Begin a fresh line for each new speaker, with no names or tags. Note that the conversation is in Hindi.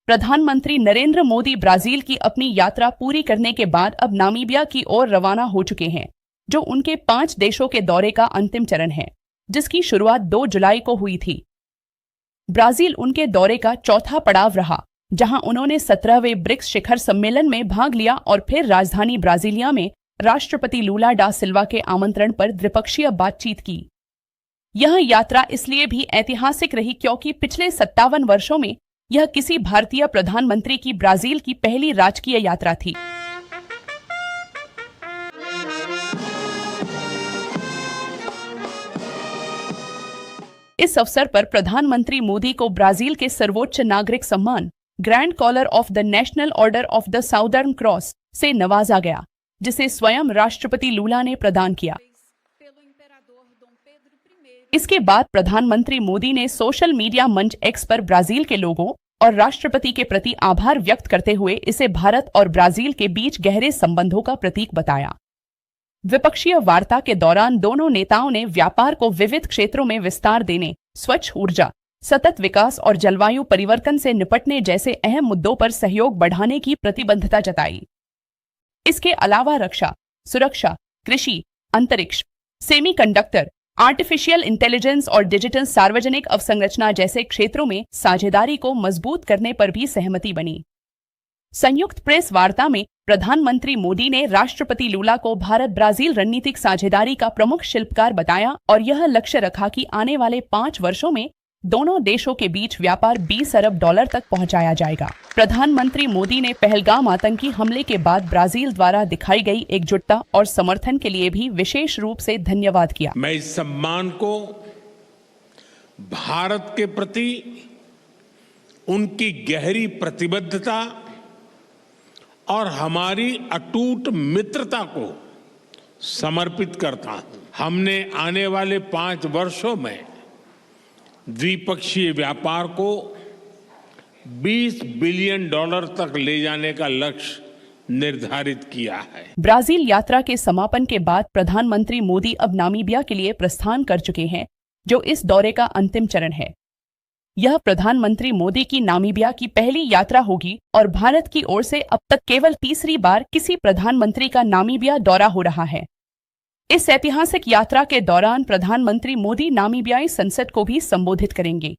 प्रधानमंत्री नरेंद्र मोदी ब्राजील की अपनी यात्रा पूरी करने के बाद अब नामीबिया की ओर रवाना हो चुके हैं, जो उनके 5 देशों के दौरे का अंतिम चरण है, जिसकी शुरुआत 2 जुलाई को हुई थी। ब्राजील उनके दौरे का चौथा पड़ाव रहा, जहां उन्होंने 17वें ब्रिक्स शिखर सम्मेलन में भाग लिया और फिर राजधानी ब्राजीलिया में राष्ट्रपति लूला डा सिल्वा के आमंत्रण पर द्विपक्षीय बातचीत की। यह यात्रा इसलिए भी ऐतिहासिक रही क्योंकि पिछले 57 वर्षों में यह किसी भारतीय प्रधानमंत्री की ब्राजील की पहली राजकीय यात्रा थी। इस अवसर पर प्रधानमंत्री मोदी को ब्राजील के सर्वोच्च नागरिक सम्मान grand collar of the national order of the southern cross से नवाजा गया, जिसे स्वयं राष्ट्रपति लूला ने प्रदान किया। इसके बाद प्रधानमंत्री मोदी ने सोशल मीडिया मंच एक्स पर ब्राजील के लोगों और राष्ट्रपति के प्रति आभार व्यक्त करते हुए इसे भारत और ब्राजील के बीच गहरे संबंधों का प्रतीक बताया। द्विपक्षीय वार्ता के दौरान दोनों नेताओं ने व्यापार को विविध क्षेत्रों में विस्तार देने, स्वच्छ ऊर्जा, सतत विकास और जलवायु परिवर्तन से निपटने जैसे अहम मुद्दों पर सहयोग बढ़ाने की प्रतिबद्धता जताई। इसके अलावा रक्षा, सुरक्षा, कृषि, अंतरिक्ष, सेमीकंडक्टर, आर्टिफिशियल इंटेलिजेंस और डिजिटल सार्वजनिक अवसंरचना जैसे क्षेत्रों में साझेदारी को मजबूत करने पर भी सहमति बनी। संयुक्त प्रेस वार्ता में प्रधानमंत्री मोदी ने राष्ट्रपति लूला को भारत ब्राजील रणनीतिक साझेदारी का प्रमुख शिल्पकार बताया और यह लक्ष्य रखा कि आने वाले 5 वर्षों में दोनों देशों के बीच व्यापार 20 अरब डॉलर तक पहुंचाया जाएगा। प्रधानमंत्री मोदी ने पहलगाम आतंकी हमले के बाद ब्राजील द्वारा दिखाई गई एकजुटता और समर्थन के लिए भी विशेष रूप से धन्यवाद किया।
मैं इस सम्मान को भारत के प्रति उनकी गहरी प्रतिबद्धता और हमारी अटूट मित्रता को समर्पित करता हूं। हमने आने वाले 5 वर्षों में द्विपक्षीय व्यापार को 20 बिलियन डॉलर तक ले जाने का लक्ष्य निर्धारित किया है।
ब्राजील यात्रा के समापन के बाद प्रधानमंत्री मोदी अब नामीबिया के लिए प्रस्थान कर चुके हैं, जो इस दौरे का अंतिम चरण है। यह प्रधानमंत्री मोदी की नामीबिया की पहली यात्रा होगी और भारत की ओर से अब तक केवल तीसरी बार किसी प्रधानमंत्री का नामीबिया दौरा हो रहा है। इस ऐतिहासिक यात्रा के दौरान प्रधानमंत्री मोदी नामीबियाई संसद को भी संबोधित करेंगे।